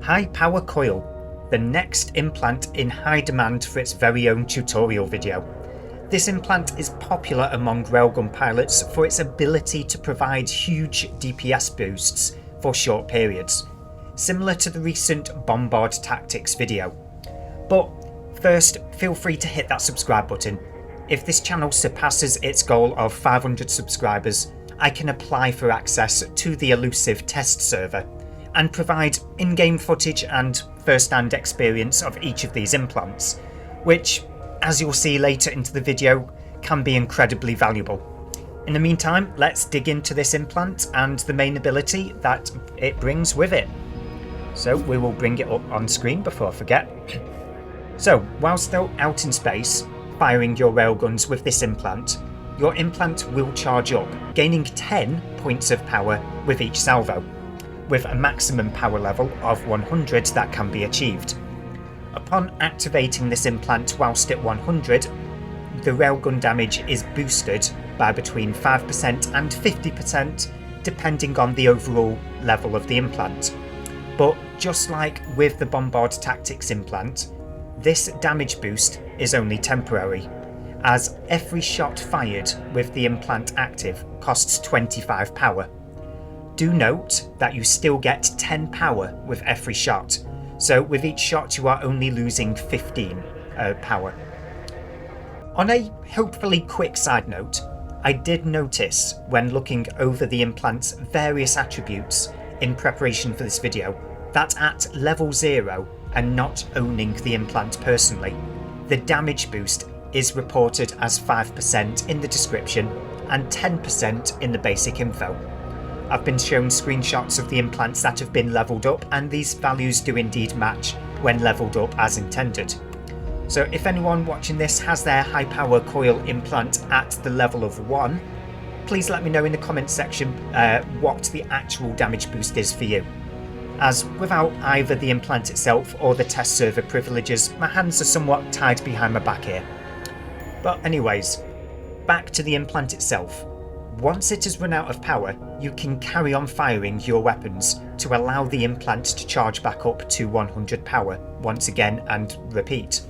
High Power Coil, the next implant in high demand for its very own tutorial video. This implant is popular among railgun pilots for its ability to provide huge DPS boosts for short periods, similar to the recent Bombard Tactics video. But first, feel free to hit that subscribe button. If this channel surpasses its goal of 500 subscribers, I can apply for access to the elusive test server and provide in-game footage and first-hand experience of each of these implants, which, as you'll see later into the video, can be incredibly valuable. In the meantime, let's dig into this implant and the main ability that it brings with it. So we will bring it up on screen before I forget. So, whilst still out in space, firing your railguns with this implant, your implant will charge up, gaining 10 points of power with each salvo, with a maximum power level of 100 that can be achieved. Upon activating this implant whilst at 100, the railgun damage is boosted by between 5% and 50% depending on the overall level of the implant. But just like with the Bombard Tactics implant, this damage boost is only temporary, as every shot fired with the implant active costs 25 power. Do note that you still get 10 power with every shot, so with each shot you are only losing 15 power. On a hopefully quick side note, I did notice when looking over the implant's various attributes in preparation for this video that at level 0 and not owning the implant personally, the damage boost is reported as 5% in the description and 10% in the basic info. I've been shown screenshots of the implants that have been levelled up, and these values do indeed match when levelled up as intended. So if anyone watching this has their High Power Coil implant at the level of 1, please let me know in the comments section what the actual damage boost is for you. As without either the implant itself or the test server privileges, my hands are somewhat tied behind my back here. But anyways, back to the implant itself. Once it has run out of power, you can carry on firing your weapons to allow the implant to charge back up to 100 power once again and repeat.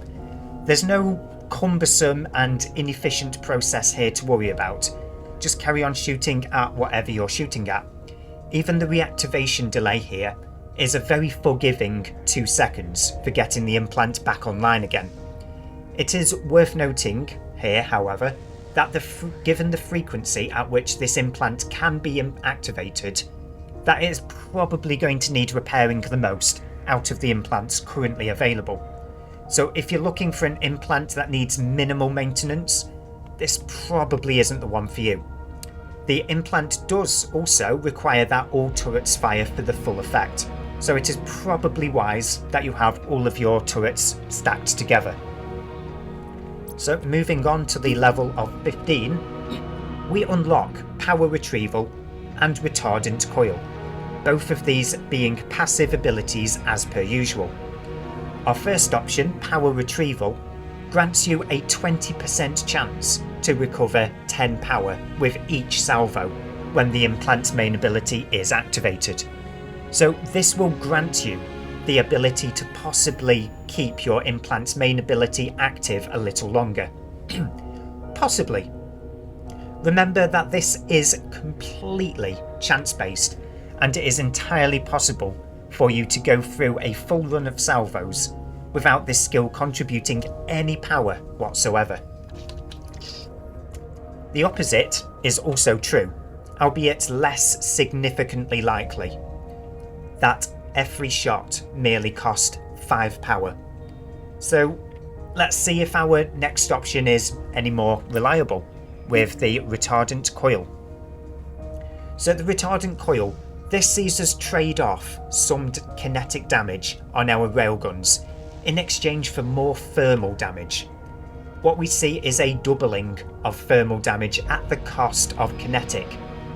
There's no cumbersome and inefficient process here to worry about. Just carry on shooting at whatever you're shooting at. Even the reactivation delay here is a very forgiving 2 seconds for getting the implant back online again. It is worth noting here, however, that given the frequency at which this implant can be activated, that it is probably going to need repairing the most out of the implants currently available. So if you're looking for an implant that needs minimal maintenance, this probably isn't the one for you. The implant does also require that all turrets fire for the full effect, so it is probably wise that you have all of your turrets stacked together. So moving on to the level of 15, we unlock Power Retrieval and Retardant Coil, both of these being passive abilities as per usual. Our first option, Power Retrieval, grants you a 20% chance to recover 10 power with each salvo when the implant's main ability is activated. So this will grant you the ability to possibly keep your implant's main ability active a little longer. Possibly. Remember that this is completely chance-based, and it is entirely possible for you to go through a full run of salvos without this skill contributing any power whatsoever. The opposite is also true, albeit less significantly likely. That every shot merely cost 5 power. So let's see if our next option is any more reliable with the Retardant Coil. So the Retardant Coil, this sees us trade off some kinetic damage on our railguns in exchange for more thermal damage. What we see is a doubling of thermal damage at the cost of kinetic,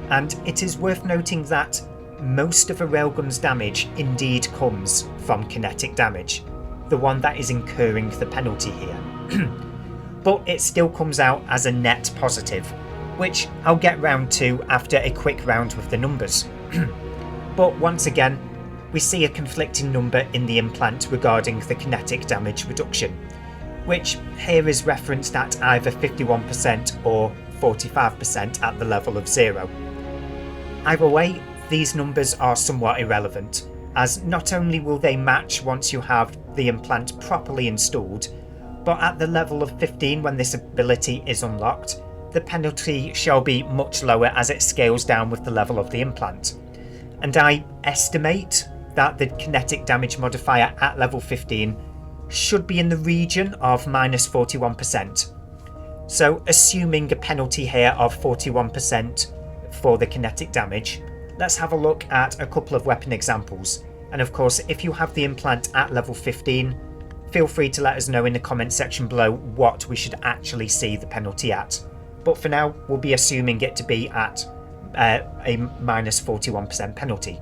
and it is worth noting that most of a railgun's damage indeed comes from kinetic damage, the one that is incurring the penalty here. But it still comes out as a net positive, which I'll get round to after a quick round with the numbers. But once again, we see a conflicting number in the implant regarding the kinetic damage reduction, which here is referenced at either 51% or 45% at the level of 0. Either way, these numbers are somewhat irrelevant, as not only will they match once you have the implant properly installed, but at the level of 15 when this ability is unlocked, the penalty shall be much lower as it scales down with the level of the implant. And I estimate that the kinetic damage modifier at level 15 should be in the region of -41%. So assuming a penalty here of 41% for the kinetic damage, let's have a look at a couple of weapon examples. And of course, if you have the implant at level 15, feel free to let us know in the comment section below what we should actually see the penalty at. But for now, we'll be assuming it to be at a -41% penalty.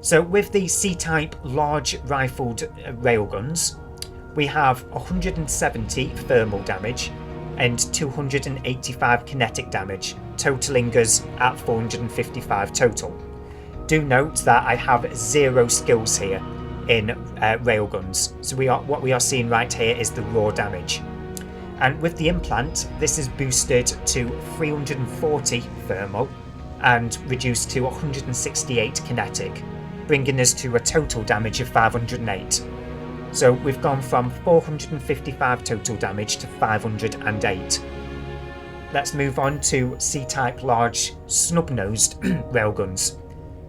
So with the C-type large rifled railguns, we have 170 thermal damage and 285 kinetic damage, totaling us at 455 total. Do note that I have 0 skills here in railguns, so what we are seeing right here is the raw damage. And with the implant, this is boosted to 340 thermal and reduced to 168 kinetic, bringing us to a total damage of 508. So we've gone from 455 total damage to 508. Let's move on to C-type large snub-nosed railguns,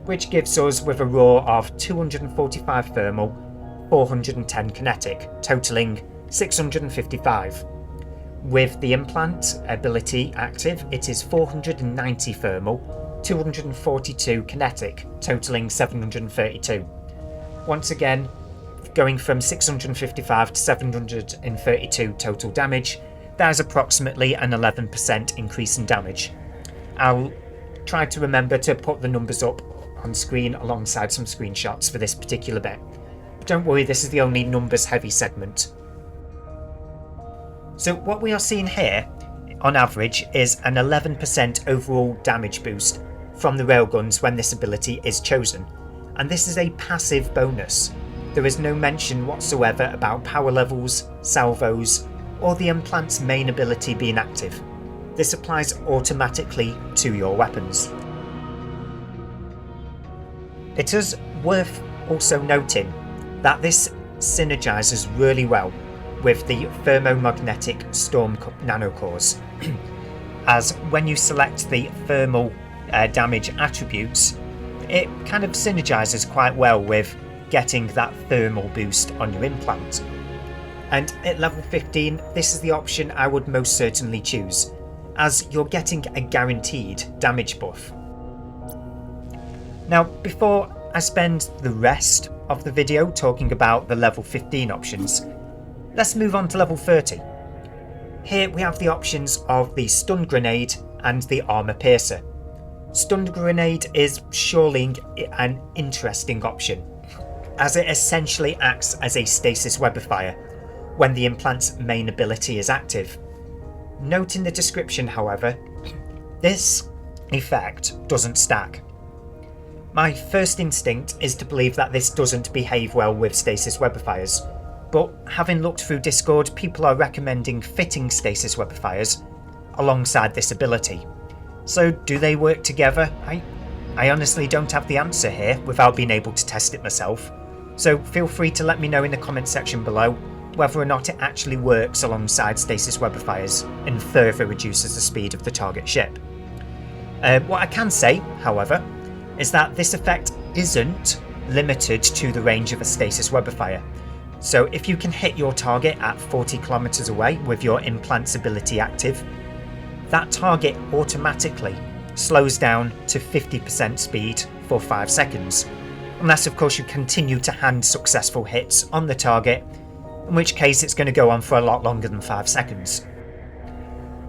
which gives us with a raw of 245 thermal, 410 kinetic, totaling 655. With the implant ability active, it is 490 thermal, 242 kinetic, totaling 732. Once again, going from 655 to 732 total damage, that is approximately an 11% increase in damage. I'll try to remember to put the numbers up on screen alongside some screenshots for this particular bit. But don't worry, this is the only numbers heavy segment. So what we are seeing here, on average, is an 11% overall damage boost from the railguns when this ability is chosen, and this is a passive bonus. There is no mention whatsoever about power levels, salvos, or the implant's main ability being active. This applies automatically to your weapons. It is worth also noting that this synergizes really well with the thermomagnetic storm nanocores, as when you select the thermal damage attributes, it kind of synergizes quite well with getting that thermal boost on your implant. And at level 15, this is the option I would most certainly choose, as you're getting a guaranteed damage buff. Now, before I spend the rest of the video talking about the level 15 options, let's move on to level 30. Here we have the options of the stun grenade and the armor piercer. Stun grenade is surely an interesting option, as it essentially acts as a stasis webifier when the implant's main ability is active. Note in the description, however, this effect doesn't stack. My first instinct is to believe that this doesn't behave well with stasis webifiers, but having looked through Discord, people are recommending fitting stasis webifiers alongside this ability. So do they work together? I honestly don't have the answer here without being able to test it myself, so feel free to let me know in the comment section below whether or not it actually works alongside stasis webifiers and further reduces the speed of the target ship. What I can say, however, is that this effect isn't limited to the range of a stasis webifier. So if you can hit your target at 40 kilometers away with your implant's ability active, that target automatically slows down to 50% speed for 5 seconds, unless of course you continue to hand successful hits on the target, in which case it's going to go on for a lot longer than 5 seconds.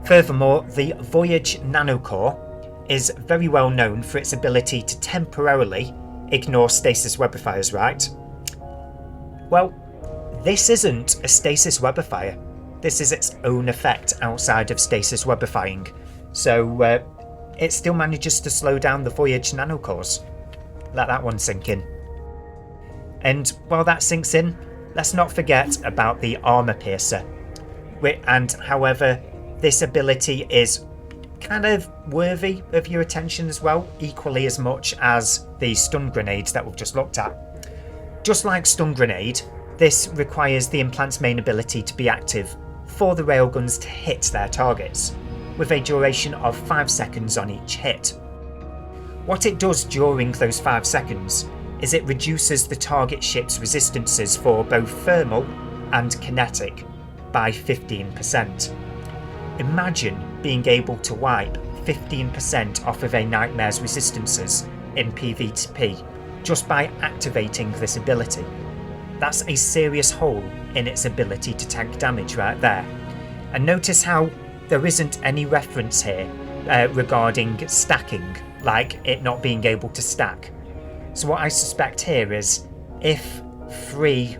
Furthermore, the Voyage Nanocore is very well known for its ability to temporarily ignore stasis webifiers, right? Well, this isn't a stasis webifier. This is its own effect outside of stasis webifying, so it still manages to slow down the Voyage Nanocores. Let that one sink in. And while that sinks in, let's not forget about the armor piercer. And however, this ability is kind of worthy of your attention as well, equally as much as the stun grenades that we've just looked at. Just like stun grenade, this requires the implant's main ability to be active for the railguns to hit their targets, with a duration of 5 seconds on each hit. What it does during those 5 seconds is it reduces the target ship's resistances for both thermal and kinetic by 15%. Imagine being able to wipe 15% off of a Nightmare's resistances in PvP just by activating this ability. That's a serious hole in its ability to tank damage right there. And notice how there isn't any reference here regarding stacking, like it not being able to stack. So what I suspect here is if 3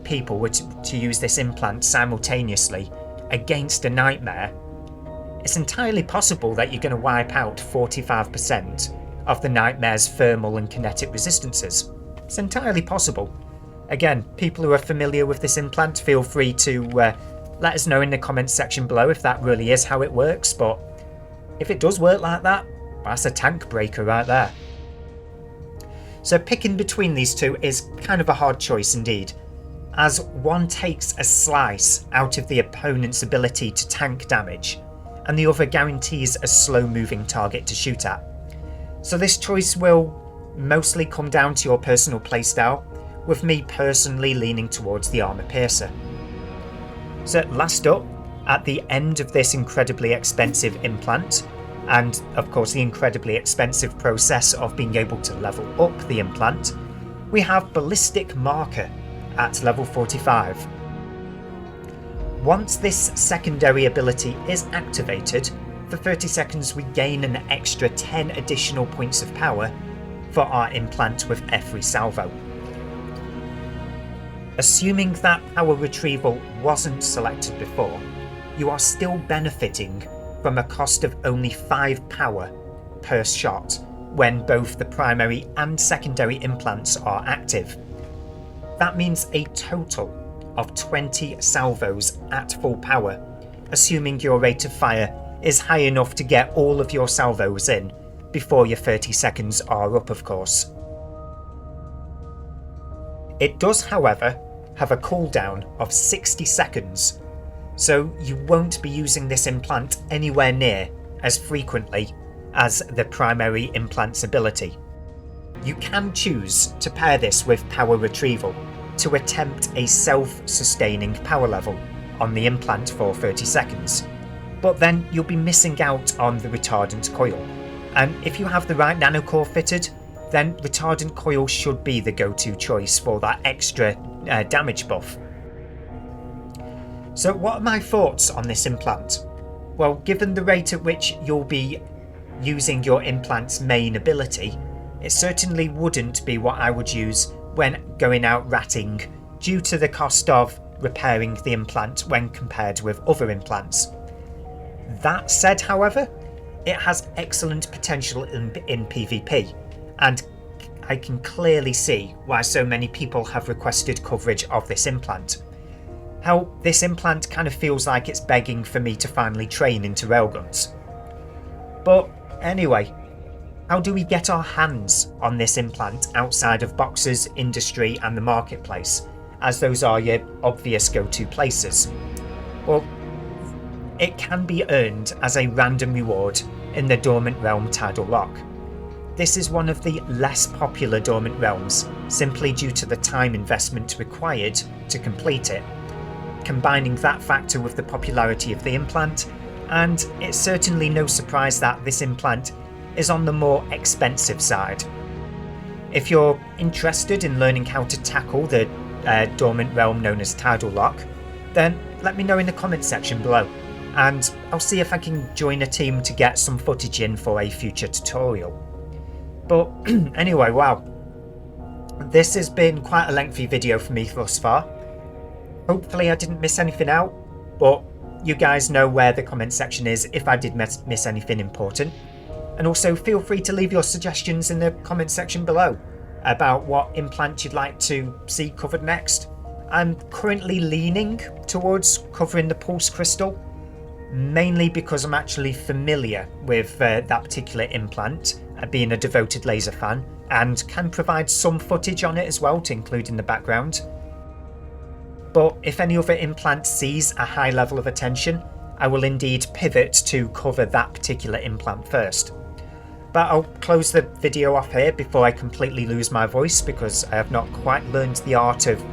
people were to use this implant simultaneously against a Nightmare, it's entirely possible that you're going to wipe out 45% of the Nightmare's thermal and kinetic resistances. It's entirely possible. Again, people who are familiar with this implant, feel free to let us know in the comments section below if that really is how it works, but if it does work like that, that's a tank breaker right there. So picking between these two is kind of a hard choice indeed, as one takes a slice out of the opponent's ability to tank damage, and the other guarantees a slow-moving target to shoot at. So this choice will mostly come down to your personal playstyle, with me personally leaning towards the armor piercer. So last up, at the end of this incredibly expensive implant, and of course the incredibly expensive process of being able to level up the implant, we have Ballistic Marker at level 45. Once this secondary ability is activated, for 30 seconds we gain an extra 10 additional points of power for our implant with every salvo. Assuming that power retrieval wasn't selected before, you are still benefiting from a cost of only 5 power per shot when both the primary and secondary implants are active. That means a total of 20 salvos at full power, assuming your rate of fire is high enough to get all of your salvos in before your 30 seconds are up, of course. It does, however, have a cooldown of 60 seconds, so you won't be using this implant anywhere near as frequently as the primary implant's ability. You can choose to pair this with power retrieval to attempt a self-sustaining power level on the implant for 30 seconds, but then you'll be missing out on the retardant coil, and if you have the right nanocore fitted, then retardant coil should be the go-to choice for that extra damage buff. So what are my thoughts on this implant? Well, given the rate at which you'll be using your implant's main ability, it certainly wouldn't be what I would use when going out ratting due to the cost of repairing the implant when compared with other implants. That said, however, it has excellent potential in PvP, and I can clearly see why so many people have requested coverage of this implant. How this implant kind of feels like it's begging for me to finally train into railguns. But anyway, how do we get our hands on this implant outside of boxers, industry and the marketplace, as those are your obvious go-to places? Well, it can be earned as a random reward in the Dormant Realm Tidal Lock. This is one of the less popular Dormant Realms, simply due to the time investment required to complete it. Combining that factor with the popularity of the implant, and it's certainly no surprise that this implant is on the more expensive side. If you're interested in learning how to tackle the Dormant Realm known as Tidal Lock, then let me know in the comments section below, and I'll see if I can join a team to get some footage in for a future tutorial. But anyway, wow, this has been quite a lengthy video for me thus far. Hopefully I didn't miss anything out, but you guys know where the comment section is if I did miss anything important. And also feel free to leave your suggestions in the comment section below. about what implant you'd like to see covered next. I'm currently leaning towards covering the pulse crystal, mainly because I'm actually familiar with that particular implant, being a devoted laser fan, and can provide some footage on it as well to include in the background. But if any other implant sees a high level of attention, I will indeed pivot to cover that particular implant first. But I'll close the video off here before I completely lose my voice, because I have not quite learned the art of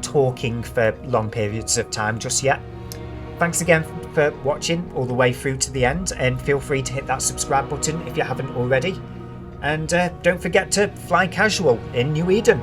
talking for long periods of time just yet. Thanks again for watching all the way through to the end, and feel free to hit that subscribe button if you haven't already. And don't forget to fly casual in New Eden.